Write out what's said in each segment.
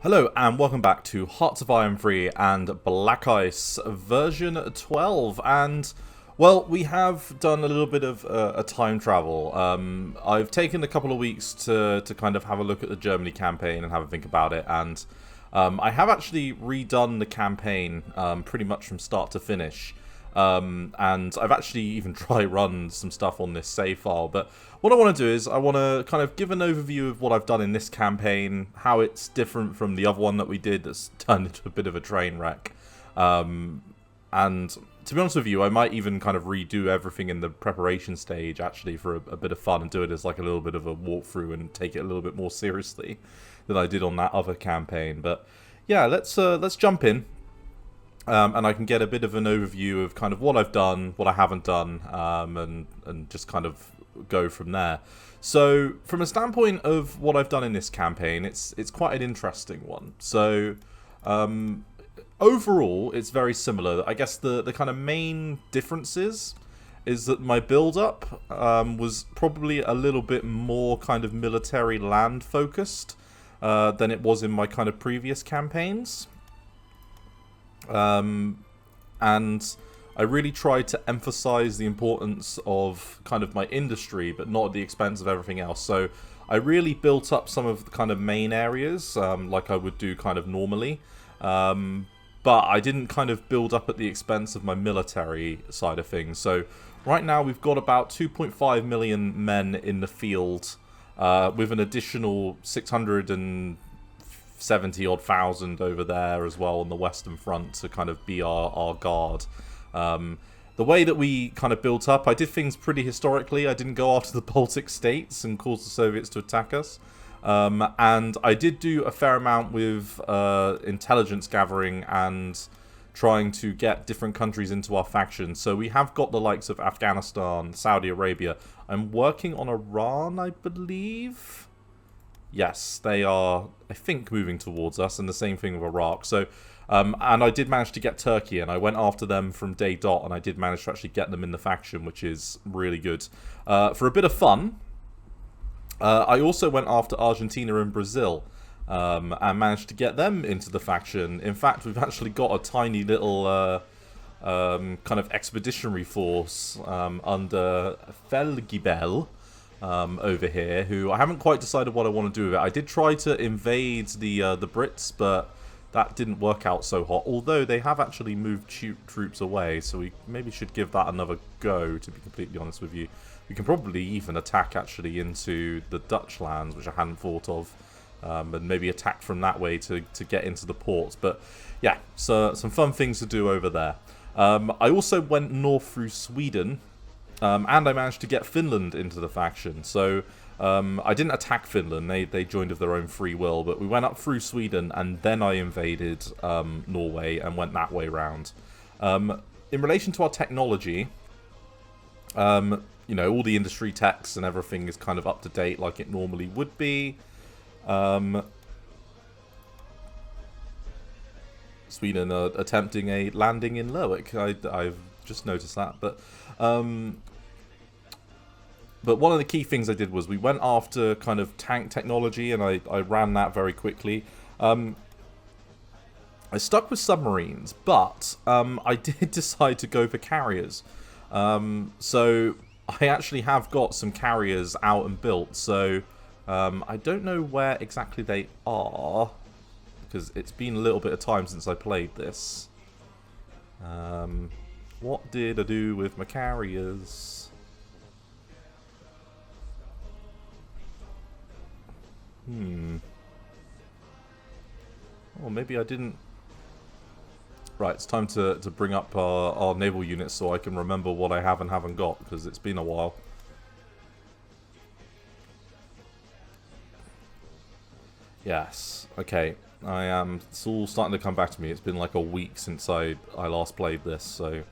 Hello and welcome back to Hearts of Iron 3 and Black Ice version 12, and well, we have done a little bit of a time travel. I've taken a couple of weeks to kind of have a look at the Germany campaign and have a think about it, and I have actually redone the campaign pretty much from start to finish. And I've actually even run some stuff on this save file, but what I want to do is I want to kind of give an overview of what I've done in this campaign, how it's different from the other one that we did that's turned into a bit of a train wreck. And to be honest with you, I might even kind of redo everything in the preparation stage actually for a bit of fun and do it as like a little bit of a walkthrough and take it a little bit more seriously than I did on that other campaign. But yeah, let's jump in. And I can get a bit of an overview of kind of what I've done, what I haven't done, and just kind of go from there. So, from a standpoint of what I've done in this campaign, it's quite an interesting one. So, overall, it's very similar. I guess the kind of main differences is that my build-up was probably a little bit more kind of military land focused than it was in my kind of previous campaigns. And I really tried to emphasize the importance of kind of my industry, but not at the expense of everything else. So I really built up some of the kind of main areas, like I would do kind of normally. But I didn't kind of build up at the expense of my military side of things. So right now we've got about 2.5 million men in the field, with an additional 670 odd thousand over there as well on the Western Front to kind of be our guard. The way that we kind of built up, I did things pretty historically. I didn't go after the Baltic states and cause the Soviets to attack us. And I did do a fair amount with intelligence gathering and trying to get different countries into our faction. So we have got the likes of Afghanistan, Saudi Arabia. I'm working on Iran, I believe. Yes, they are, I think, moving towards us, and the same thing with Iraq. So, and I did manage to get Turkey, and I went after them from day dot, and I did manage to actually get them in the faction, which is really good. For a bit of fun, I also went after Argentina and Brazil, and managed to get them into the faction. In fact, we've actually got a tiny little kind of expeditionary force under Felgibel. Over here, who I haven't quite decided what I want to do with it. I did try to invade the Brits, but that didn't work out so hot. Although they have actually moved troops away, so we maybe should give that another go, to be completely honest with you. We can probably even attack actually into the Dutch lands, which I hadn't thought of, and maybe attack from that way to get into the ports. But yeah, so some fun things to do over there. I also went north through Sweden. And I managed to get Finland into the faction. So I didn't attack Finland, they joined of their own free will, but we went up through Sweden and then I invaded Norway and went that way round. In relation to our technology, you know, all the industry techs and everything is kind of up to date like it normally would be. Sweden are attempting a landing in Lerwick. I've just noticed that, but one of the key things I did was we went after kind of tank technology, and I ran that very quickly. I stuck with submarines, but I did decide to go for carriers. So I actually have got some carriers out and built, so I don't know where exactly they are, because it's been a little bit of time since I played this. What did I do with my carriers? Well, maybe I didn't. Right, it's time to bring up our naval units so I can remember what I have and haven't got, because it's been a while. Yes, okay. It's all starting to come back to me. It's been like a week since I last played this, so...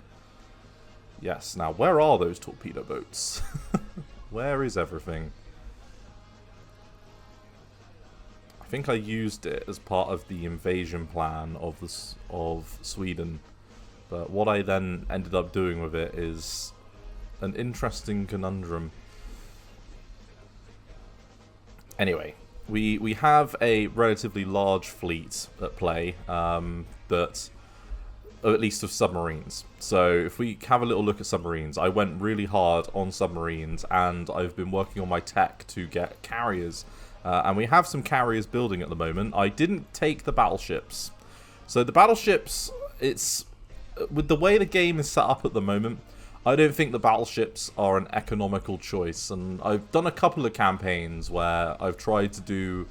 Yes, now where are those torpedo boats? Where is everything? I think I used it as part of the invasion plan of Sweden, but what I then ended up doing with it is an interesting conundrum. Anyway, we have a relatively large fleet at play, that, or at least of submarines. So if we have a little look at submarines, I went really hard on submarines, and I've been working on my tech to get carriers. And we have some carriers building at the moment. I didn't take the battleships. So the battleships, it's... with the way the game is set up at the moment, I don't think the battleships are an economical choice. And I've done a couple of campaigns where I've tried to do,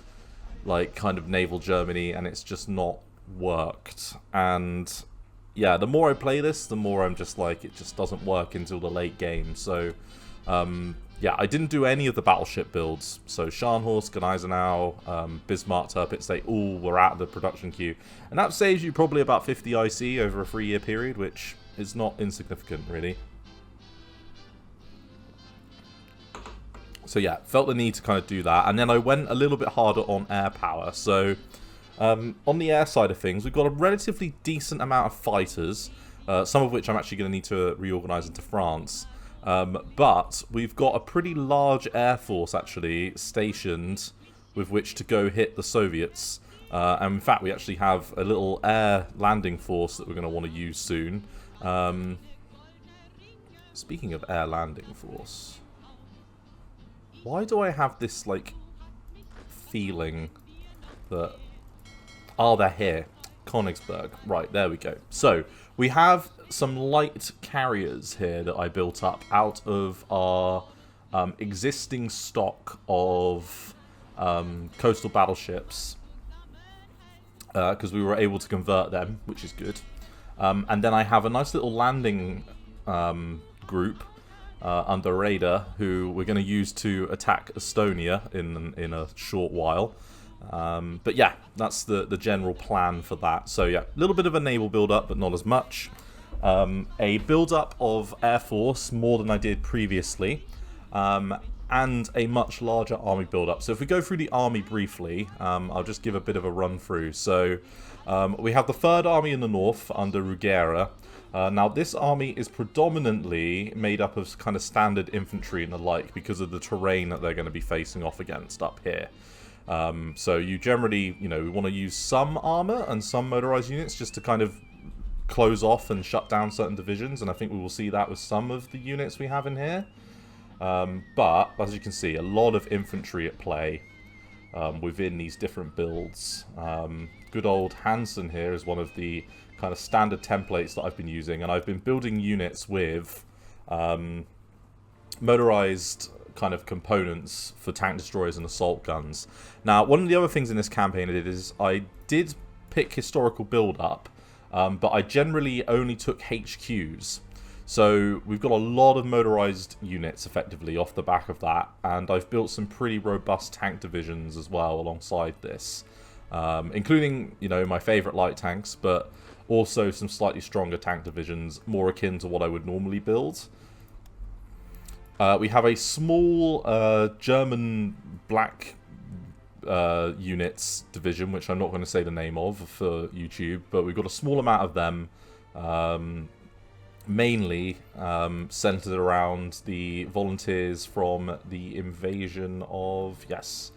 like, kind of naval Germany, and it's just not worked. And yeah, the more I play this, the more I'm just like, it just doesn't work until the late game. So, yeah, I didn't do any of the battleship builds. So Scharnhorst, Gneisenau, Bismarck, Tirpitz, they all were out of the production queue. And that saves you probably about 50 IC over a 3-year period, which is not insignificant, really. So yeah, felt the need to kind of do that. And then I went a little bit harder on air power. So on the air side of things, we've got a relatively decent amount of fighters, some of which I'm actually going to need to reorganize into France. But we've got a pretty large air force, actually, stationed with which to go hit the Soviets. And in fact, we actually have a little air landing force that we're going to want to use soon. Speaking of air landing force, why do I have this, like, feeling that... oh, they're here. Königsberg. Right, there we go. So, we have some light carriers here that I built up out of our existing stock of coastal battleships, because we were able to convert them, which is good. And then I have a nice little landing group under Raider, who we're going to use to attack Estonia in a short while. But yeah, that's the general plan for that. So yeah, a little bit of a naval build-up, but not as much. A build-up of Air Force, more than I did previously. And a much larger army build-up. So if we go through the army briefly, I'll just give a bit of a run-through. So we have the 3rd Army in the north under Ruggiero. Now this army is predominantly made up of kind of standard infantry and the like, because of the terrain that they're going to be facing off against up here. So you generally, you know, we want to use some armor and some motorized units just to kind of close off and shut down certain divisions, and I think we will see that with some of the units we have in here. But, as you can see, a lot of infantry at play within these different builds. Good old Hansen here is one of the kind of standard templates that I've been using, and I've been building units with motorized kind of components for tank destroyers and assault guns. Now, one of the other things in this campaign I did is I did pick historical build-up, but I generally only took HQs. So we've got a lot of motorized units effectively off the back of that, and I've built some pretty robust tank divisions as well alongside this, including, you know, my favorite light tanks, but also some slightly stronger tank divisions, more akin to what I would normally build. We have a small German black units division, which I'm not going to say the name of for YouTube, but we've got a small amount of them, mainly centered around the volunteers from the invasion of... yes.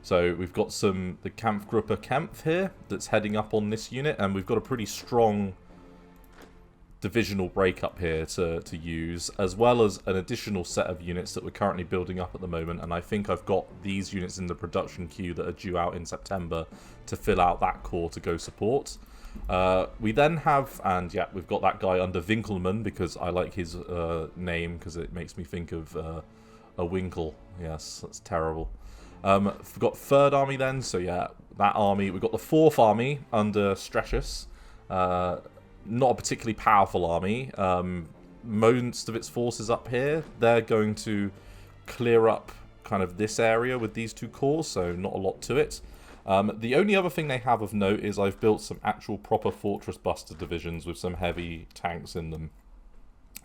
So we've got the Kampfgruppe Kempf here that's heading up on this unit, and we've got a pretty strong divisional breakup here to use, as well as an additional set of units that we're currently building up at the moment, and I think I've got these units in the production queue that are due out in September to fill out that core to go support. We then have, and yeah, we've got that guy under Winkelmann, because I like his name, because it makes me think of a Winkle. Yes, that's terrible. We've got 3rd Army then, so yeah, that army. We've got the 4th Army under Stretius. Not a particularly powerful army. Most of its forces up here, they're going to clear up kind of this area with these 2 cores, so not a lot to it. The only other thing they have of note is I've built some actual proper Fortress Buster divisions with some heavy tanks in them.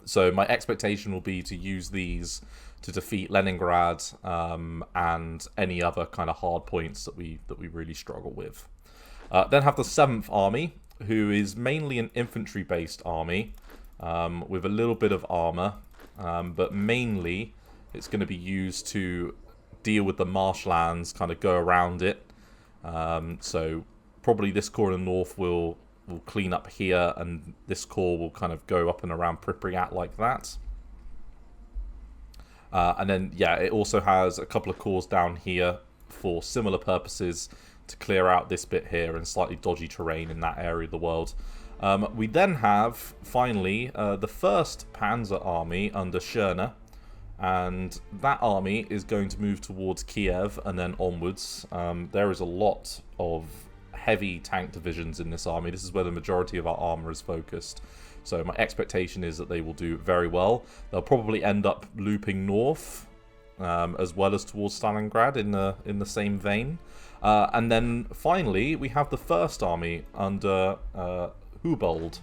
So my expectation will be to use these to defeat Leningrad and any other kind of hard points that we really struggle with. Then have the 7th Army, who is mainly an infantry-based army with a little bit of armor, but mainly it's going to be used to deal with the marshlands, kind of go around it. So probably this corps in the north will clean up here, and this corps will kind of go up and around Pripyat like that. And then, yeah, it also has a couple of corps down here for similar purposes to clear out this bit here and slightly dodgy terrain in that area of the world. We then have, finally, the first Panzer Army under Schörner, and that army is going to move towards Kiev and then onwards. There is a lot of heavy tank divisions in this army. This is where the majority of our armor is focused. So my expectation is that they will do very well. They'll probably end up looping north, as well as towards Stalingrad in the same vein. And then finally, we have the first army under Hubold.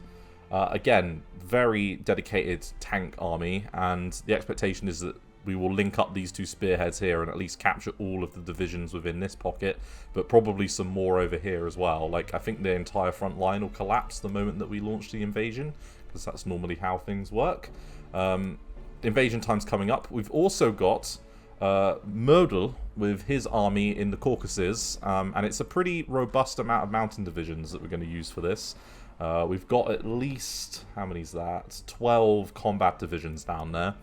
Again, very dedicated tank army, and the expectation is that we will link up these two spearheads here and at least capture all of the divisions within this pocket, but probably some more over here as well. Like, I think the entire front line will collapse the moment that we launch the invasion, because that's normally how things work. Invasion time's coming up. We've also got Mödel with his army in the Caucasus, and it's a pretty robust amount of mountain divisions that we're going to use for this. We've got at least, how many is that? 12 combat divisions down there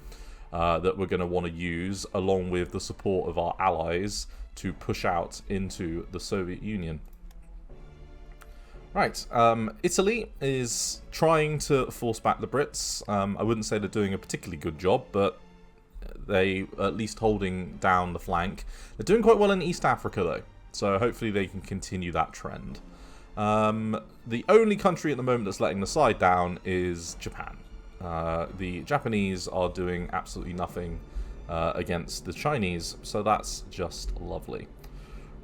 that we're going to want to use, along with the support of our allies to push out into the Soviet Union. Right, Italy is trying to force back the Brits. I wouldn't say they're doing a particularly good job, but they at least holding down the flank. They're doing quite well in East Africa, though, so hopefully they can continue that trend. The only country at the moment that's letting the side down is Japan. The Japanese are doing absolutely nothing against the Chinese, so that's just lovely.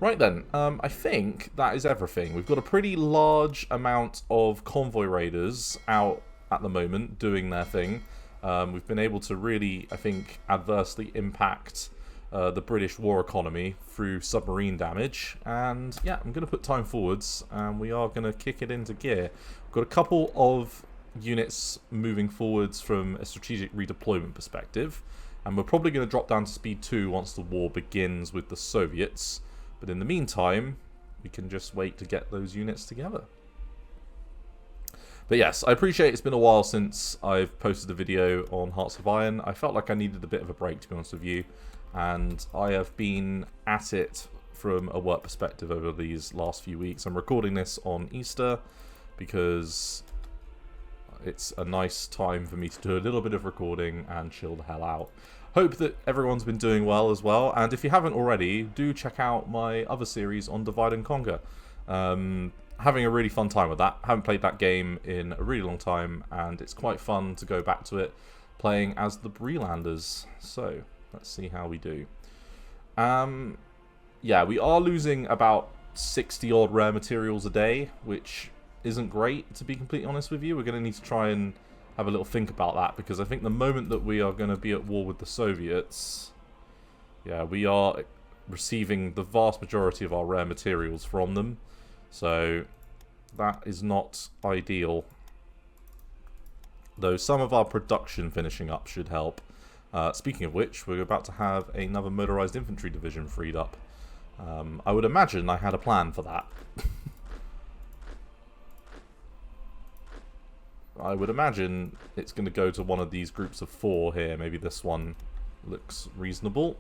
Right then, I think that is everything. We've got a pretty large amount of convoy raiders out at the moment doing their thing. We've been able to really, I think, adversely impact the British war economy through submarine damage. And yeah, I'm going to put time forwards, and we are going to kick it into gear. We've got a couple of units moving forwards from a strategic redeployment perspective, and we're probably going to drop down to speed 2 once the war begins with the Soviets. But in the meantime, we can just wait to get those units together. But yes, I appreciate it's been a while since I've posted a video on Hearts of Iron. I felt like I needed a bit of a break, to be honest with you. And I have been at it from a work perspective over these last few weeks. I'm recording this on Easter because it's a nice time for me to do a little bit of recording and chill the hell out. Hope that everyone's been doing well as well, and if you haven't already, do check out my other series on Divide and Conquer. Having a really fun time with that. Haven't played that game in a really long time, and it's quite fun to go back to it playing as the Brelanders. So, let's see how we do. Yeah, we are losing about 60 odd rare materials a day, which isn't great, to be completely honest with you. We're going to need to try and have a little think about that, because I think the moment that we are going to be at war with the Soviets, yeah, we are receiving the vast majority of our rare materials from them, so that is not ideal. Though some of our production finishing up should help. Speaking of which, we're about to have another motorized infantry division freed up. I would imagine I had a plan for that. I would imagine it's going to go to one of these groups of 4 here. Maybe this one looks reasonable.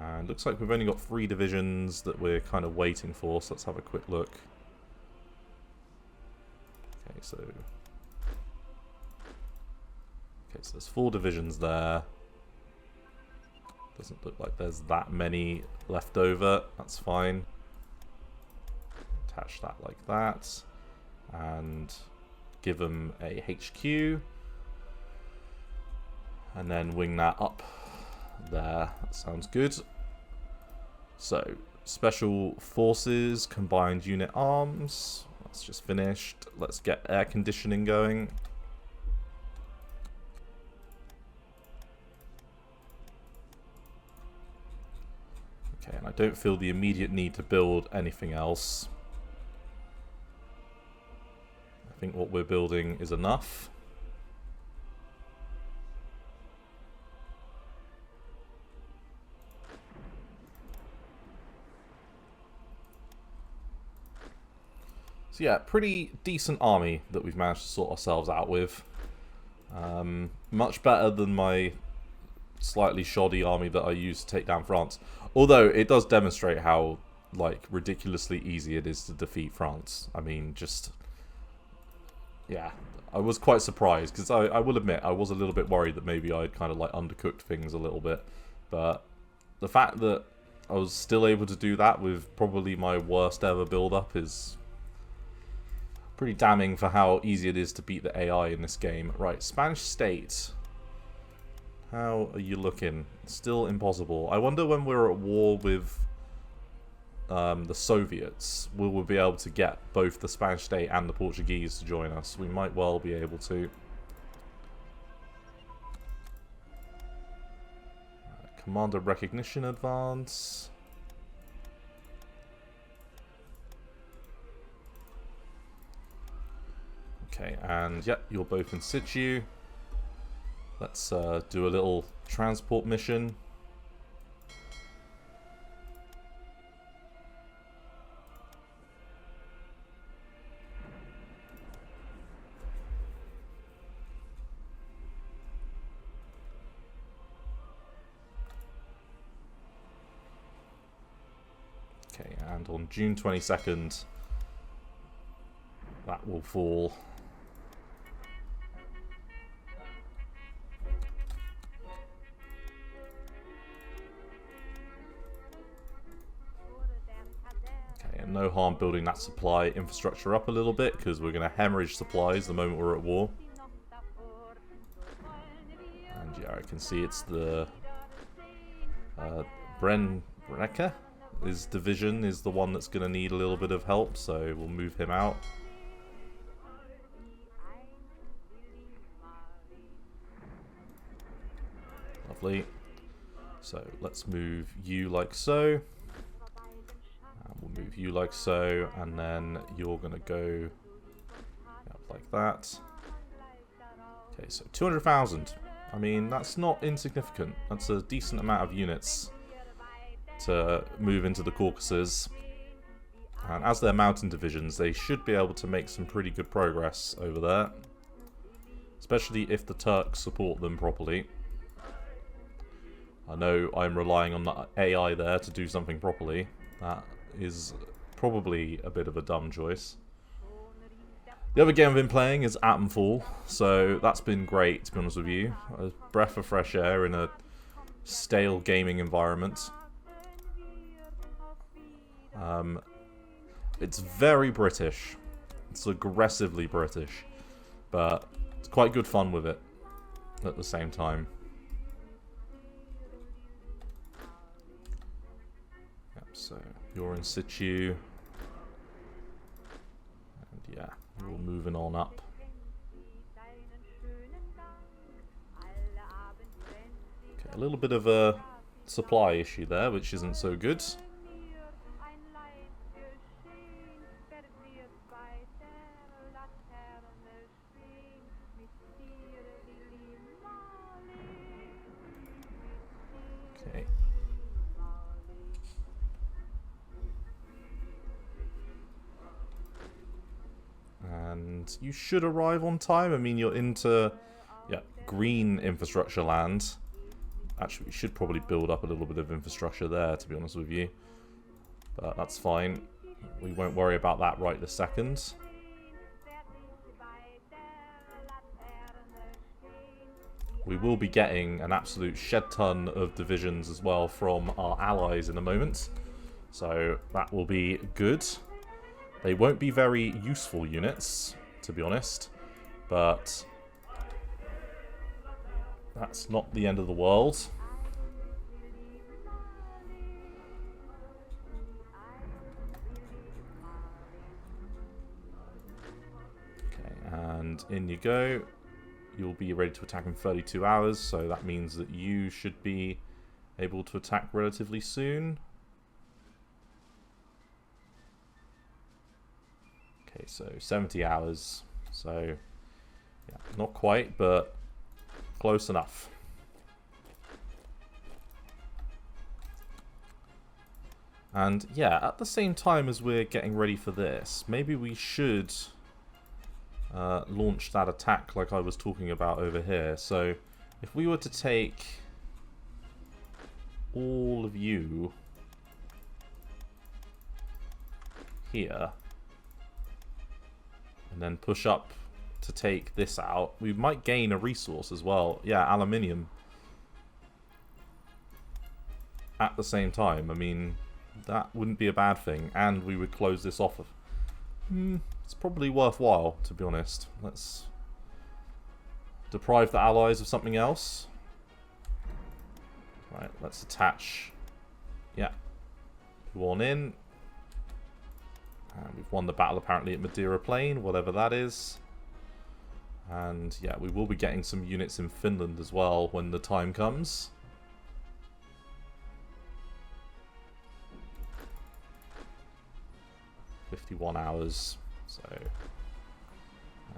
And looks like we've only got 3 divisions that we're kind of waiting for, so let's have a quick look. Okay, so there's 4 divisions there. Doesn't look like there's that many left over. That's fine. Attach that like that. And give them a HQ, and then wing that up there. That sounds good. So, Special Forces, Combined Unit Arms. That's just finished. Let's get air conditioning going. Okay, and I don't feel the immediate need to build anything else. I think what we're building is enough. So yeah, pretty decent army that we've managed to sort ourselves out with. Much better than my slightly shoddy army that I used to take down France. Although it does demonstrate how like ridiculously easy it is to defeat France. I mean, just yeah, I was quite surprised because I will admit I was a little bit worried that maybe I'd kind of like undercooked things a little bit, but the fact that I was still able to do that with probably my worst ever build-up is pretty damning for how easy it is to beat the AI in this game. Right, Spanish state. How are you looking? Still impossible. I wonder when we're at war with the Soviets, will we be able to get both the Spanish state and the Portuguese to join us? We might well be able to. Commander recognition advance. Okay, and yep, you're both in situ. Let's do a little transport mission. Okay, and on June 22nd, that will fall. Okay, and no harm building that supply infrastructure up a little bit, because we're going to hemorrhage supplies the moment we're at war. And yeah, I can see it's the Brennecker. His division is the one that's going to need a little bit of help, so we'll move him out. Lovely. So let's move you like so. And we'll move you like so, and then you're going to go like that. Okay, so 200,000. I mean, that's not insignificant. That's a decent amount of units to move into the Caucasus, and as they're mountain divisions, they should be able to make some pretty good progress over there, especially if the Turks support them properly. I know I'm relying on the AI there to do something properly. That is probably a bit of a dumb choice. The other game I've been playing is Atomfall, so that's been great, to be honest with you. A breath of fresh air in a stale gaming environment. It's very British. It's aggressively British, but it's quite good fun with it at the same time. Yep, so you're in situ. And yeah, we're moving on up. Okay, a little bit of a supply issue there, which isn't so good. Okay. And you should arrive on time. I mean, you're into green infrastructure land. Actually, we should probably build up a little bit of infrastructure there, to be honest with you. But that's fine. We won't worry about that right this second. We will be getting an absolute shed ton of divisions as well from our allies in a moment. So that will be good. They won't be very useful units, to be honest. But that's not the end of the world. Okay, and in you go. You'll be ready to attack in 32 hours, so that means that you should be able to attack relatively soon. Okay, so 70 hours. So, yeah, not quite, but close enough. And yeah, at the same time as we're getting ready for this, maybe we should launch that attack like I was talking about over here. So if we were to take all of you here and then push up to take this out, we might gain a resource as well. Yeah, aluminium. At the same time, I mean, that wouldn't be a bad thing, and we would close this off. It's probably worthwhile, to be honest. Let's deprive the allies of something else. Right, let's attach. Yeah, you on in. And we've won the battle apparently at Madeira Plain, whatever that is. And yeah, we will be getting some units in Finland as well when the time comes. "51 hours, so,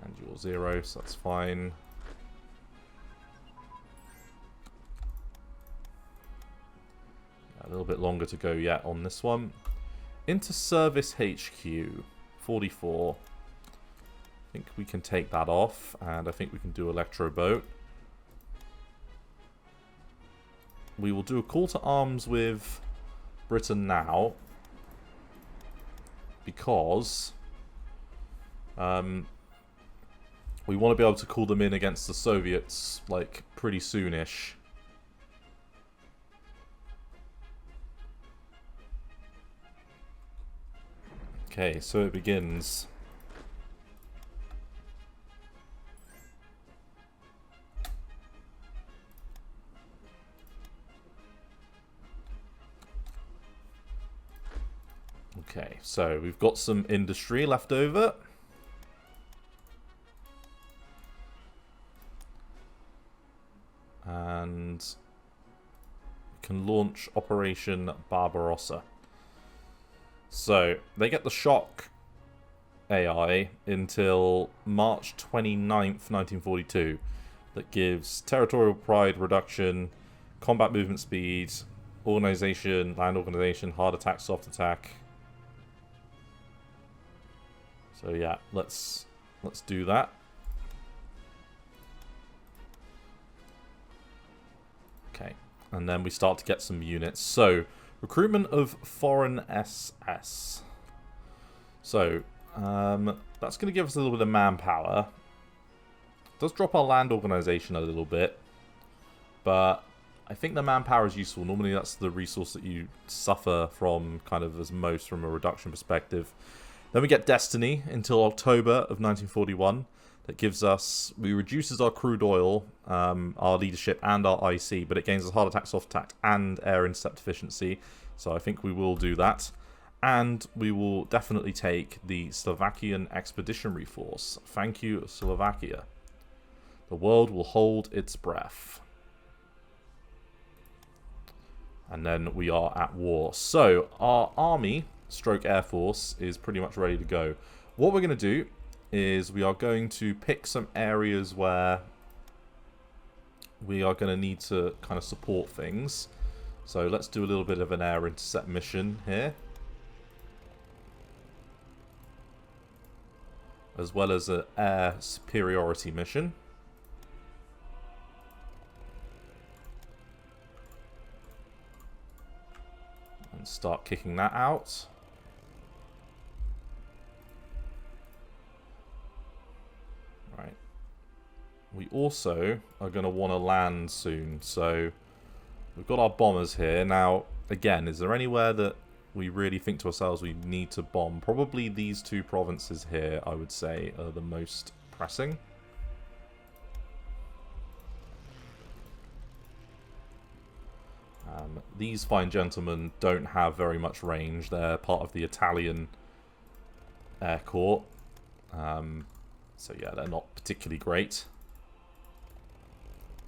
and you're 0, so that's fine. A little bit longer to go yet on this one. Into Service HQ, 44. I think we can take that off, and I think we can do Electro Boat. We will do a call to arms with Britain now, because we want to be able to call them in against the Soviets, like, pretty soonish. Okay, so it begins. Okay, so we've got some industry left over. And we can launch Operation Barbarossa. So, they get the shock AI until March 29th, 1942. That gives territorial pride reduction, combat movement speed, organization, land organization, hard attack, soft attack. So yeah, let's do that. Okay, and then we start to get some units. So, recruitment of foreign SS. So, that's going to give us a little bit of manpower. It does drop our land organization a little bit, but I think the manpower is useful. Normally that's the resource that you suffer from kind of as most from a reduction perspective. Then we get Destiny until October of 1941. That gives us, we reduces our crude oil, our leadership, and our IC, but it gains us hard attack, soft attack, and air intercept efficiency. So I think we will do that. And we will definitely take the Slovakian Expeditionary Force. Thank you, Slovakia. The world will hold its breath. And then we are at war. So our army, stroke Air Force, is pretty much ready to go. What we're going to do is we are going to pick some areas where we are going to need to kind of support things. So let's do a little bit of an air intercept mission here, as well as an air superiority mission. And start kicking that out. Right. We also are going to want to land soon, so we've got our bombers here. Now, again, is there anywhere that we really think to ourselves we need to bomb? Probably these two provinces here, I would say, are the most pressing. These fine gentlemen don't have very much range. They're part of the Italian Air Corps. So yeah, they're not particularly great.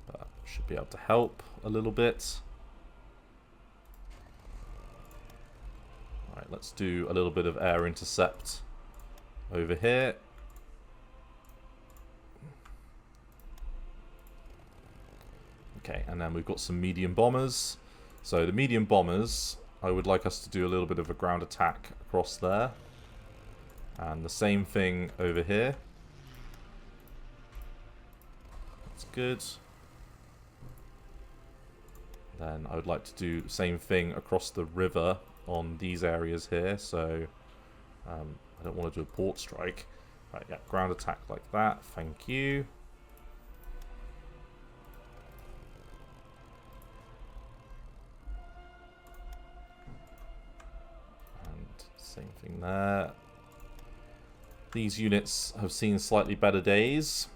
But should be able to help a little bit. Alright, let's do a little bit of air intercept over here. Okay, and then we've got some medium bombers. So the medium bombers I would like us to do a little bit of a ground attack across there. And the same thing over here. That's good. Then I would like to do the same thing across the river on these areas here. So I don't want to do a port strike. Right, yeah, ground attack like that. Thank you. And same thing there. These units have seen slightly better days.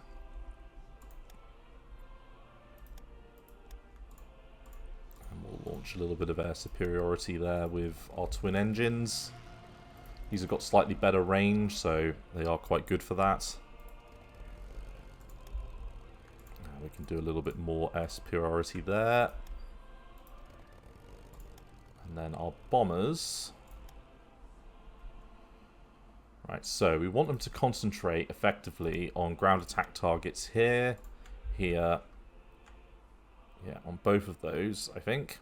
And we'll launch a little bit of air superiority there with our twin engines. These have got slightly better range, so they are quite good for that. Now we can do a little bit more air superiority there. And then our bombers. Right, so we want them to concentrate effectively on ground attack targets here, here. Yeah, on both of those, I think.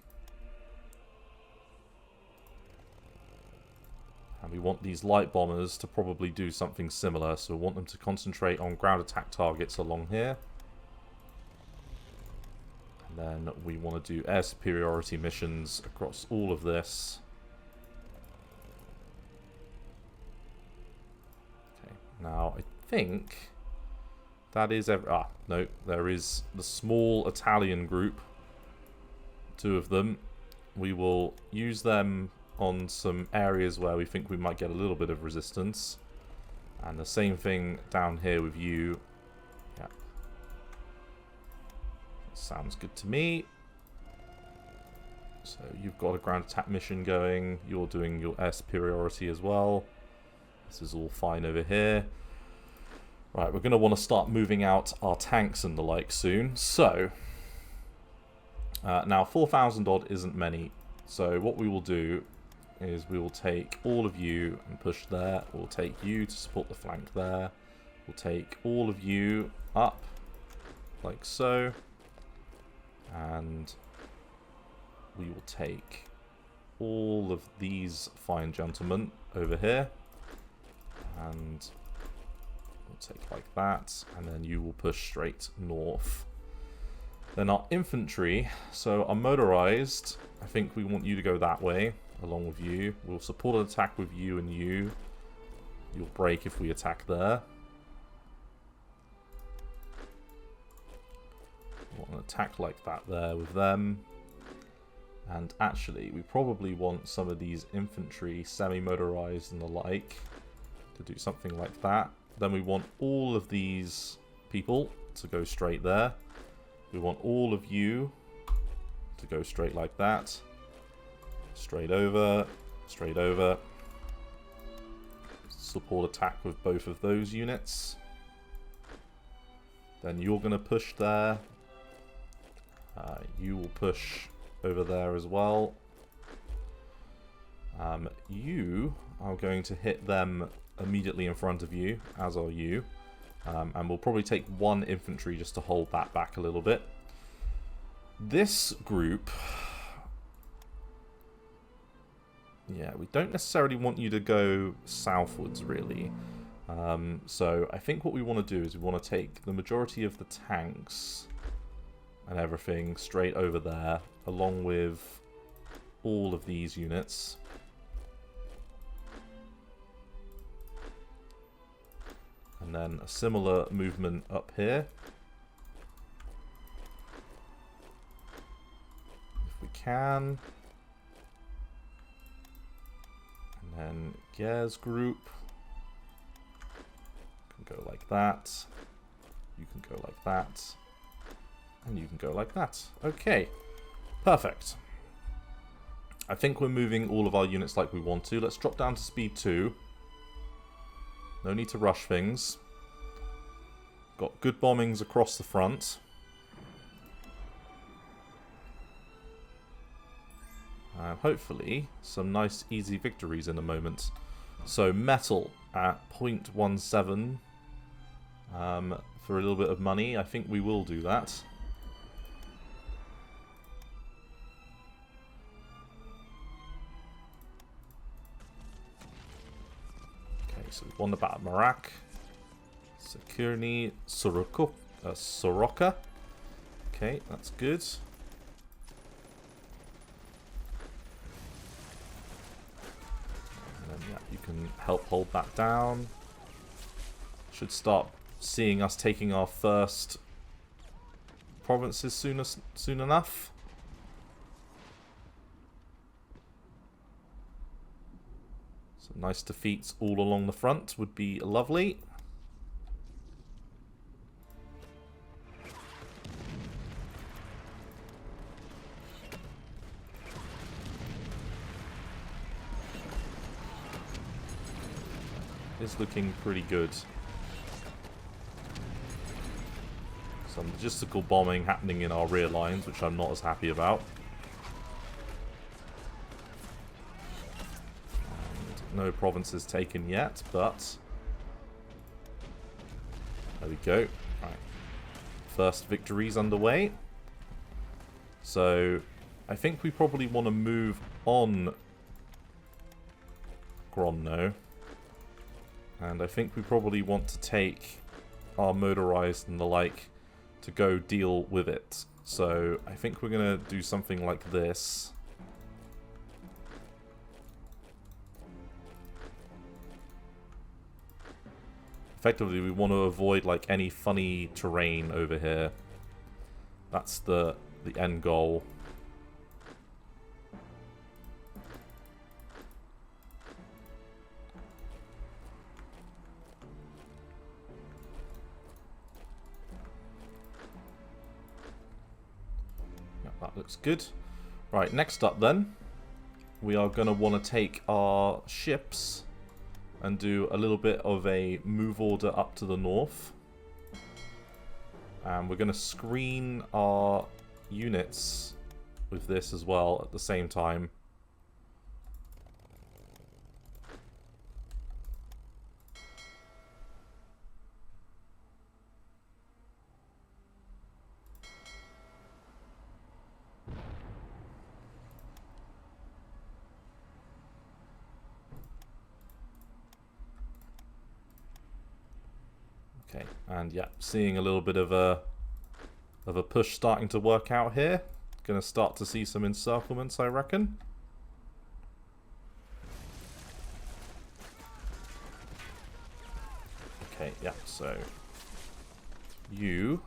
And we want these light bombers to probably do something similar. So we want them to concentrate on ground attack targets along here. And then we want to do air superiority missions across all of this. Okay, now I think that is... no, there is the small Italian group. 2 of them. We will use them on some areas where we think we might get a little bit of resistance. And the same thing down here with you. Yeah. Sounds good to me. So you've got a ground attack mission going. You're doing your air superiority as well. This is all fine over here. Right, we're going to want to start moving out our tanks and the like soon. So, now 4,000 odd isn't many. So what we will do is we will take all of you and push there. We'll take you to support the flank there. We'll take all of you up, like so. And we will take all of these fine gentlemen over here. And we'll take like that. And then you will push straight north. Then our infantry, so our motorized, I think we want you to go that way, along with you. We'll support an attack with you and you. You'll break if we attack there. We want an attack like that there with them. And actually, we probably want some of these infantry, semi-motorized and the like, to do something like that. Then we want all of these people to go straight there. We want all of you to go straight like that. Straight over, straight over. Support attack with both of those units. Then you're going to push there. You will push over there as well. You are going to hit them immediately in front of you, as are you. And we'll probably take 1 infantry just to hold that back a little bit. This group... yeah, we don't necessarily want you to go southwards, really. So I think what we want to do is we want to take the majority of the tanks and everything straight over there, along with all of these units. And then a similar movement up here. If we can. And then Gears group. Can go like that. You can go like that. And you can go like that. Okay. Perfect. I think we're moving all of our units like we want to. Let's drop down to speed 2. No need to rush things. Got good bombings across the front. And hopefully some nice easy victories in a moment. So metal at 0.17 for a little bit of money. I think we will do that. so we've won the Battle of Marak. Sakirni, Soroka. Okay, that's good. And then, yeah, you can help hold that down. Should start seeing us taking our first provinces soon enough. Some nice defeats all along the front would be lovely. It's looking pretty good. Some logistical bombing happening in our rear lines, which I'm not as happy about. And no provinces taken yet, but there we go. Right. First victories underway. So I think we probably want to move on Grodno. And I think we probably want to take our motorized and the like to go deal with it. So I think we're going to do something like this. Effectively, we want to avoid like any funny terrain over here. That's the end goal. That looks good. Right, next up then, we are going to want to take our ships and do a little bit of a move order up to the north. And we're going to screen our units with this as well at the same time. Okay, and yeah, seeing a little bit of a push starting to work out here. Going to start to see some encirclements, I reckon. Okay, yeah, so you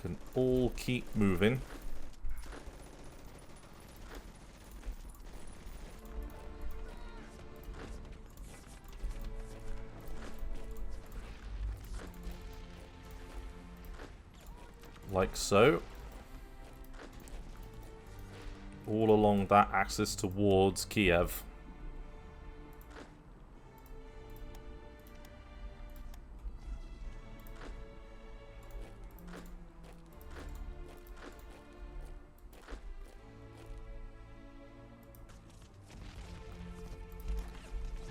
can all keep moving. Like so. All along that axis towards Kiev.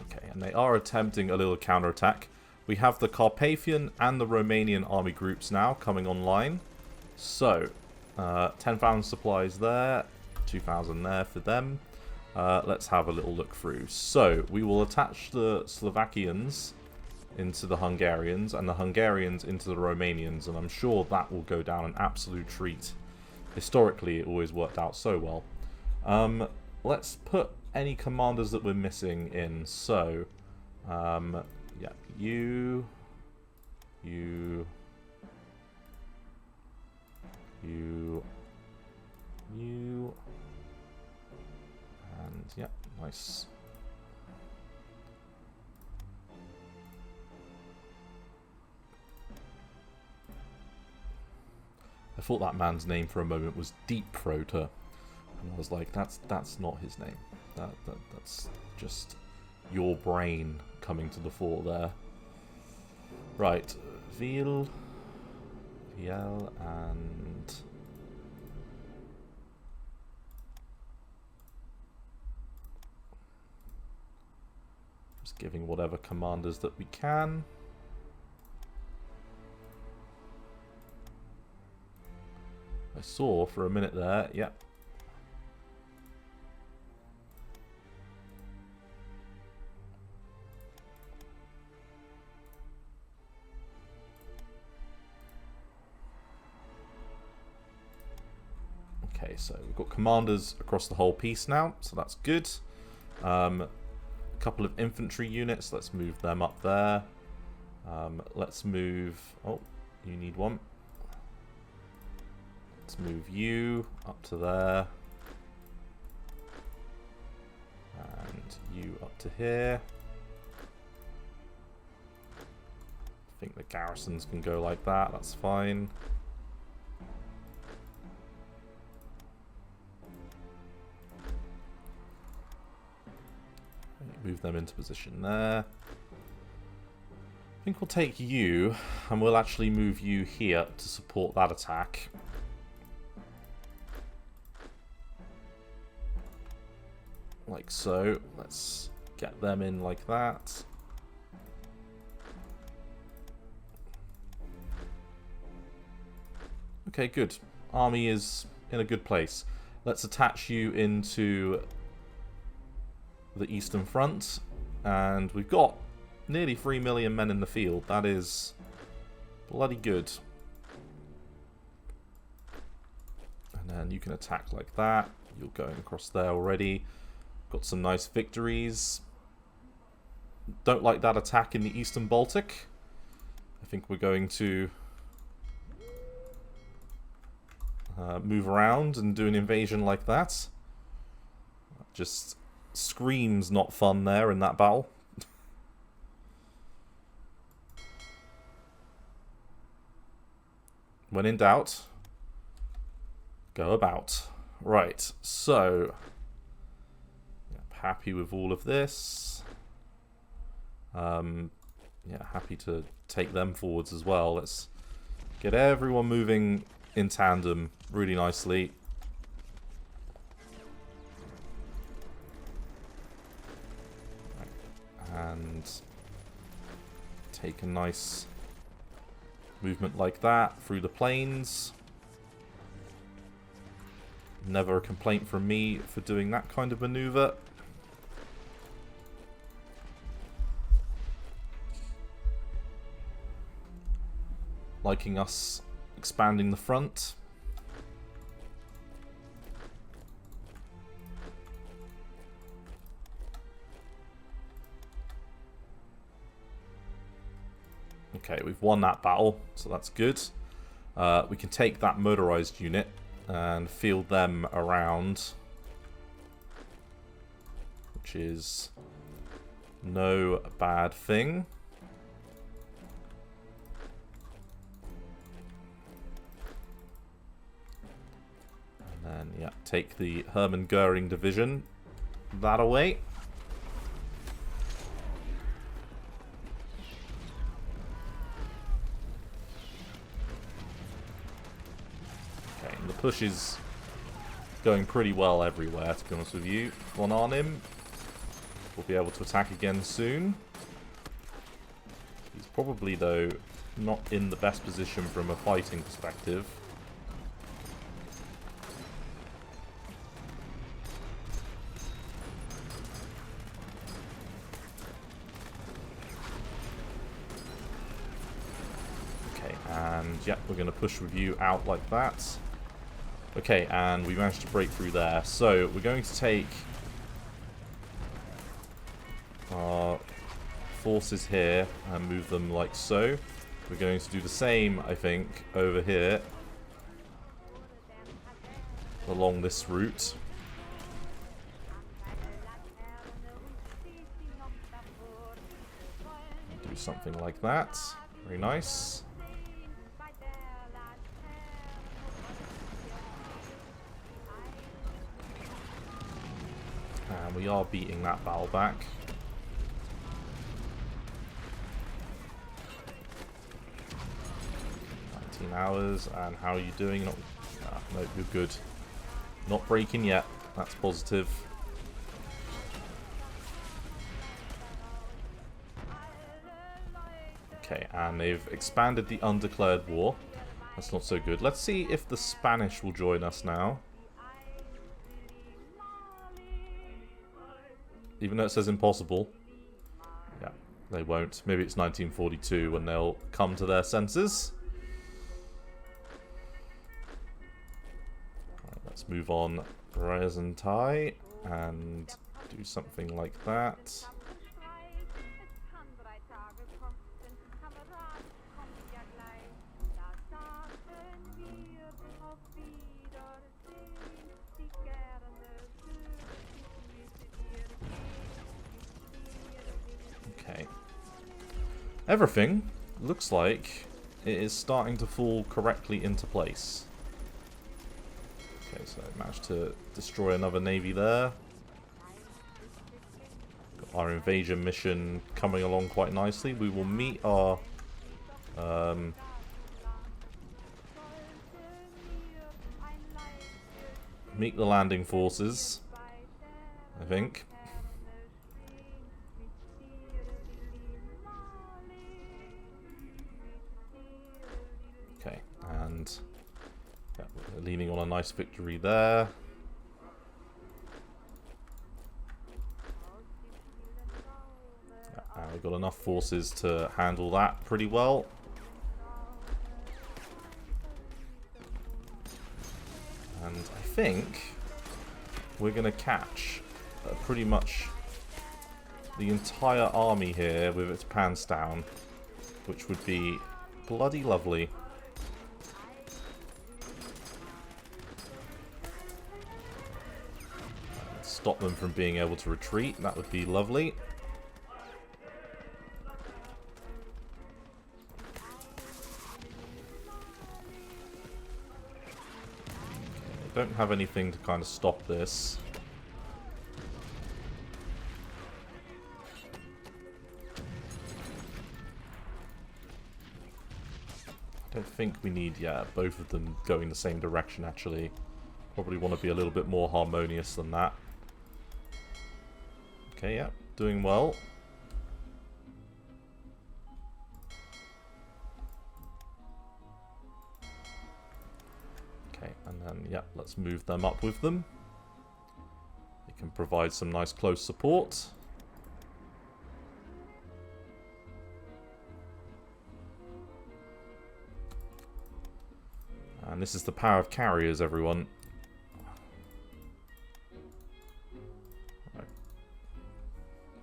Okay, and they are attempting a little counterattack. We have the Carpathian and the Romanian army groups now coming online. So, 10,000 supplies there, 2,000 there for them. Let's have a little look through. So, we will attach the Slovakians into the Hungarians and the Hungarians into the Romanians, and I'm sure that will go down an absolute treat. Historically, it always worked out so well. Let's put any commanders that we're missing in. So, yeah, you, and yeah, nice. I thought that man's name for a moment was Deep Throater, and I was like, that's not his name. That's just your brain coming to the fore there. Right, Viel, and just giving whatever commanders that we can. I saw for a minute there, yep. Okay, so we've got commanders across the whole piece now, so that's good. A couple of infantry units, let's move them up there. Let's move... Oh, you need one. Let's move you up to there. And you up to here. I think the garrisons can go like that, that's fine. Move them into position there. I think we'll take you, and we'll actually move you here to support that attack. Like so. Let's get them in like that. Okay, good. Army is in a good place. Let's attach you into the Eastern Front, and we've got nearly 3 million men in the field. That is bloody good. And then you can attack like that. You're going across there already. Got some nice victories. Don't like that attack in the Eastern Baltic. I think we're going to move around and do an invasion like that. Just screams not fun there in that battle. When in doubt, go about. Right, so happy with all of this. Yeah, happy to take them forwards as well. Let's get everyone moving in tandem really nicely. And take a nice movement like that through the plains. Never a complaint from me for doing that kind of maneuver. Liking us expanding the front. Okay, we've won that battle, so that's good. We can take that motorized unit and field them around, which is no bad thing. And then, yeah, take the Hermann Goering division that away. Push is going pretty well everywhere, to be honest with you. Von Arnim will be able to attack again soon. He's probably, though, not in the best position from a fighting perspective. Okay, and yeah, we're going to push with you out like that. Okay, and we managed to break through there. So, we're going to take our forces here and move them like so. We're going to do the same, I think, over here. Along this route. Do something like that. Very nice. And we are beating that battle back. 19 hours, and how are you doing? No, you're good. Not breaking yet. That's positive. Okay, and they've expanded the undeclared war. That's not so good. Let's see if the Spanish will join us now. Even though it says impossible. Yeah, they won't. Maybe it's 1942 when they'll come to their senses. Right, Let's move on Reisentai and do something like that. Okay. Everything looks like it is starting to fall correctly into place. Okay, so I managed to destroy another navy there. Got our invasion mission coming along quite nicely. We will meet our meet the landing forces, I think. Okay, and yeah, we're leaning on a nice victory there. Yeah, we've got enough forces to handle that pretty well. And I think we're going to catch pretty much the entire army here with its pants down, which would be bloody lovely. Stop them from being able to retreat, that would be lovely. I don't have anything to kind of stop this. I don't think we need, yeah, both of them going the same direction, actually. Probably want to be a little bit more harmonious than that. Okay, yeah, doing well. Okay, and then, yeah, let's move them up with them. They can provide some nice close support. And this is the power of carriers, everyone. Right.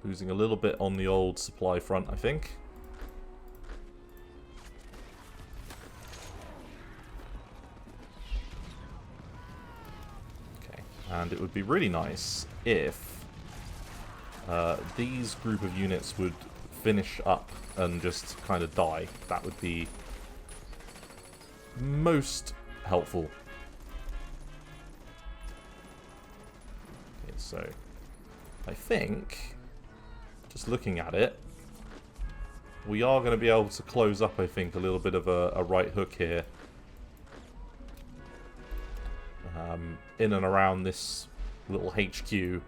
Losing a little bit on the old supply front, I think. Okay, and it would be really nice if these group of units would finish up and just kind of die. That would be most helpful. Okay, so I think, just looking at it, we are going to be able to close up, I think, a little bit of a right hook here. In and around this little HQ.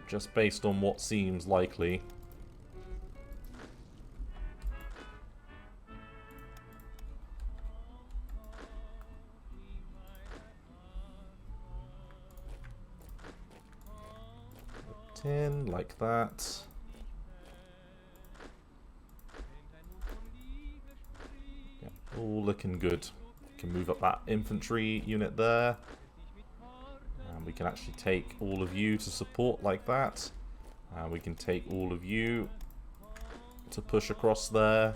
Just based on what seems likely. In like that. Yeah, all looking good. We can move up that infantry unit there. And we can actually take all of you to support like that. And we can take all of you to push across there.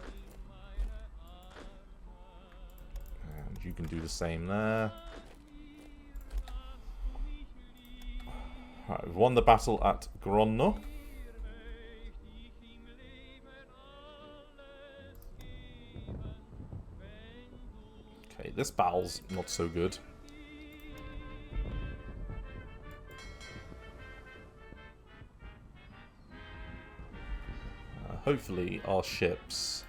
And you can do the same there. Right, we've won the battle at Grodno. Okay, this battle's not so good. Hopefully our ships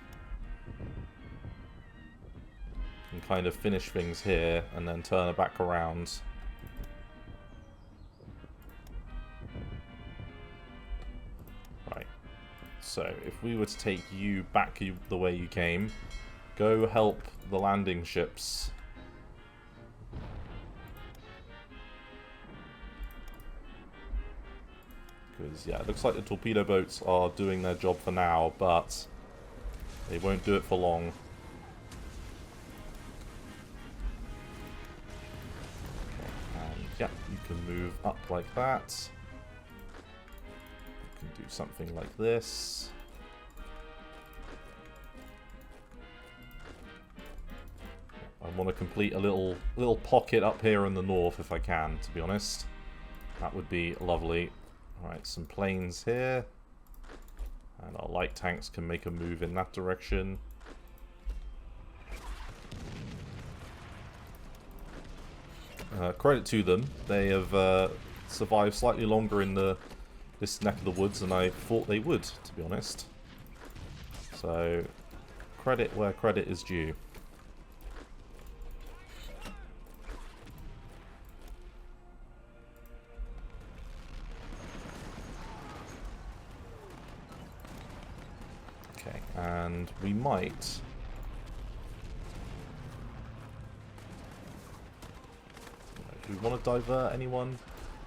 can kind of finish things here and then turn it back around. So, if we were to take you back the way you came, go help the landing ships. Because, yeah, it looks like the torpedo boats are doing their job for now, but they won't do it for long. move up like that. We can do something like this. I want to complete a little pocket up here in the north if I can, to be honest. That would be lovely. Alright, some planes here. And our light tanks can make a move in that direction. Credit to them. They have survived slightly longer in this neck of the woods than I thought they would, to be honest. So, credit where credit is due. Okay, and we might... Do we want to divert anyone?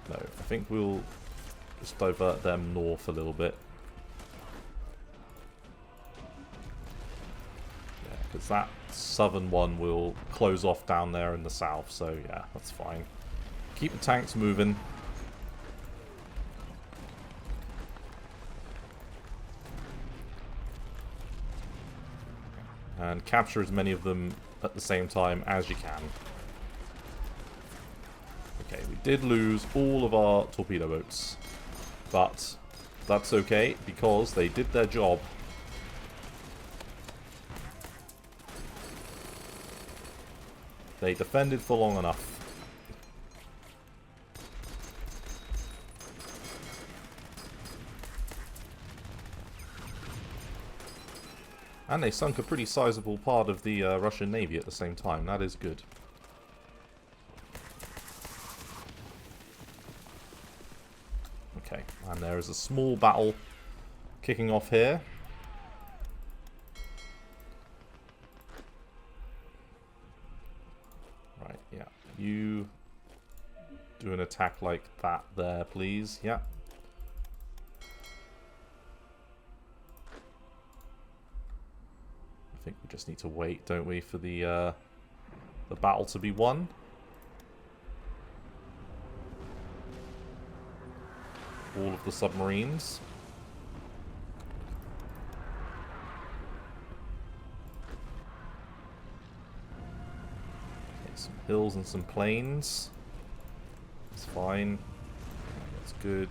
No, I think we'll just divert them north a little bit. Yeah, because that southern one will close off down there in the south, so yeah, that's fine. Keep the tanks moving. And capture as many of them at the same time as you can. Okay, we did lose all of our torpedo boats, but that's okay because they did their job. They defended for long enough. And they sunk a pretty sizable part of the Russian Navy at the same time. That is good. Okay, and there is a small battle kicking off here. Right, yeah. You do an attack like that there, please. Yeah. I think we just need to wait, don't we, for the battle to be won. All of the submarines. Okay, some hills and some plains. That's fine. That's good.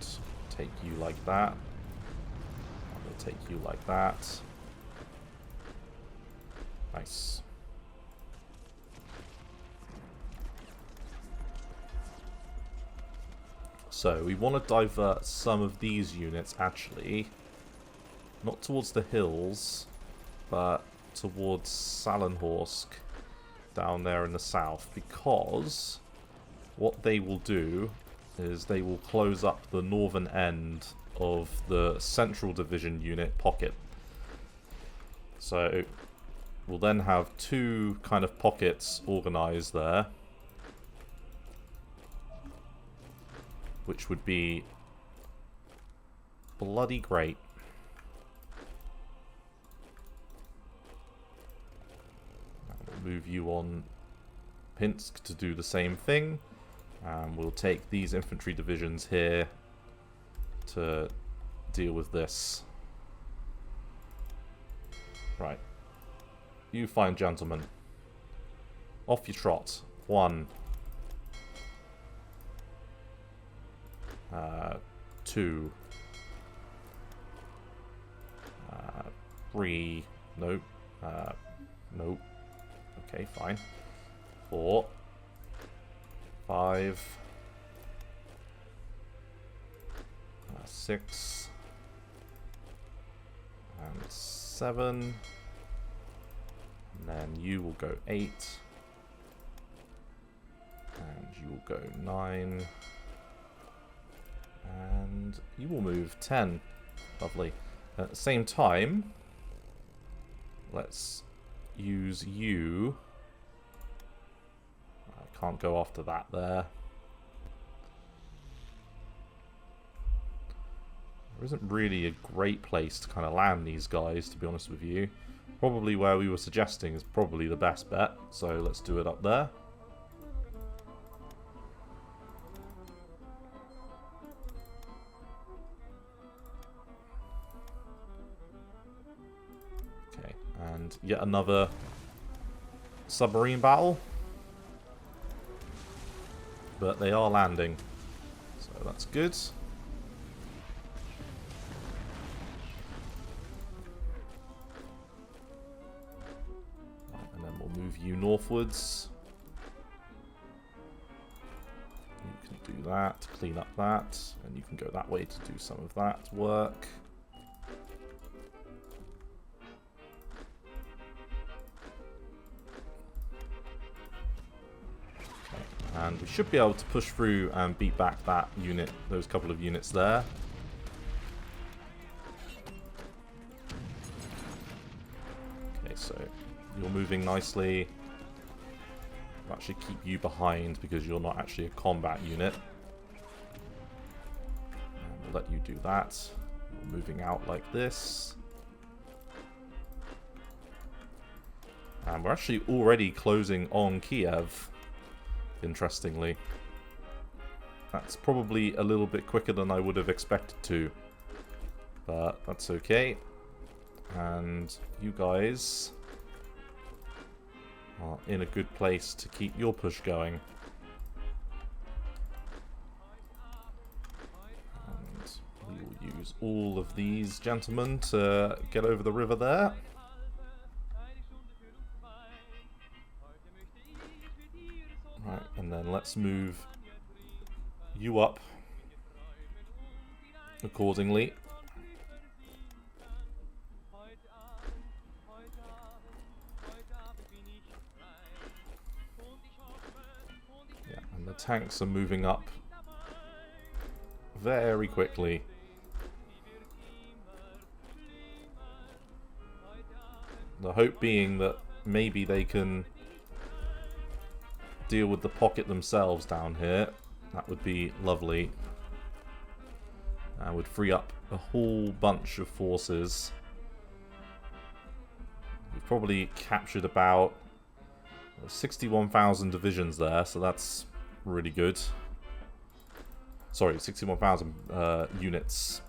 Take you like that. I'll take you like that. Nice. So, we want to divert some of these units, actually, not towards the hills, but towards Salenhorsk, down there in the south, because what they will do is they will close up the northern end of the Central Division unit pocket. So, we'll then have two kind of pockets organised there, which would be bloody great. We'll move you on Pinsk to do the same thing. And we'll take these infantry divisions here to deal with this. Right. You fine gentlemen. Off you trot. 1. 2. 3. Nope. Nope. Okay, fine. 4. 5. 6. And 7. And then you will go 8. And you will go 9. And you will move 10. Lovely. At the same time, let's use you. I can't go after that there. There isn't really a great place to kind of land these guys, to be honest with you. Probably where we were suggesting is probably the best bet. So let's do it up there. yet another submarine battle. But they are landing, so that's good. Right, and then we'll move you northwards. You can do that, clean up that, and you can go that way to do some of that work. And we should be able to push through and beat back that unit, those couple of units there. Okay, so you're moving nicely. I'll actually keep you behind because you're not actually a combat unit. And we'll let you do that. You're moving out like this. And we're actually already closing on Kiev. Interestingly, that's probably a little bit quicker than I would have expected to, but that's okay. And you guys are in a good place to keep your push going. And we will use all of these gentlemen to get over the river there. Right, and then let's move you up accordingly. Yeah, and the tanks are moving up very quickly. The hope being that maybe they can deal with the pocket themselves down here. That would be lovely. And would free up a whole bunch of forces. We've probably captured about 61,000 divisions there, so that's really good. Sorry, 61,000 units.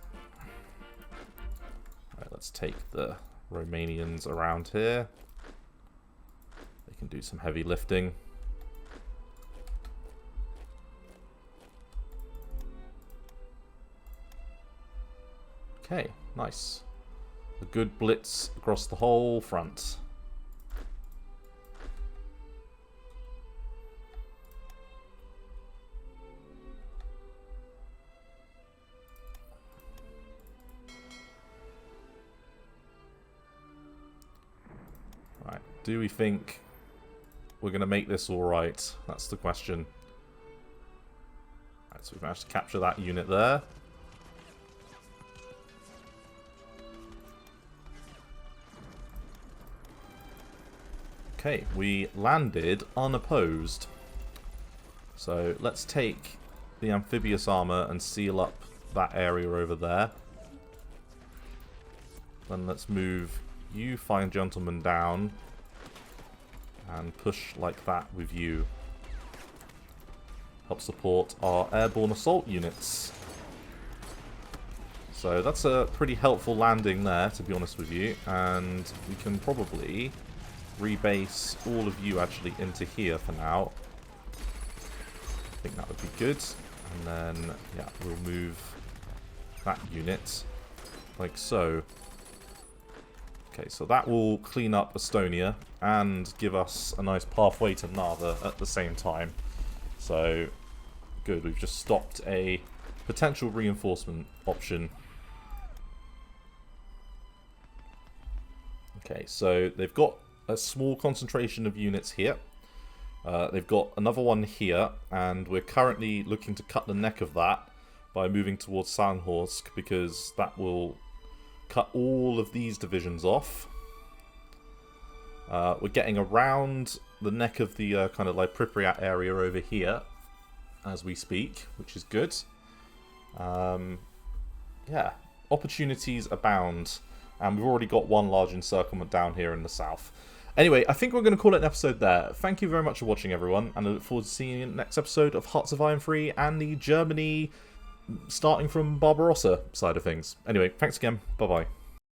Alright, let's take the Romanians around here. They can do some heavy lifting. Okay, nice. A good blitz across the whole front. Right, do we think we're going to make this alright? That's the question. Right, so we've managed to capture that unit there. Okay, we landed unopposed. So let's take the amphibious armor and seal up that area over there. Then let's move you fine gentlemen down and push like that with you. Help support our airborne assault units. So that's a pretty helpful landing there, to be honest with you. And we can probably rebase all of you actually into here for now. I think that would be good. And then, yeah, we'll move that unit like so. Okay, so that will clean up Estonia and give us a nice pathway to Narva at the same time. So, good. We've just stopped a potential reinforcement option. Okay, so they've got a small concentration of units here. They've got another one here, and we're currently looking to cut the neck of that by moving towards Sandhorsk, because that will cut all of these divisions off. We're getting around the neck of the kind of like Pripyat area over here as we speak, which is good. Yeah, opportunities abound, and we've already got one large encirclement down here in the south. Anyway, I think we're going to call it an episode there. Thank you very much for watching, everyone, and I look forward to seeing you in the next episode of Hearts of Iron 3 and the Germany starting from Barbarossa side of things. Anyway, thanks again. Bye-bye.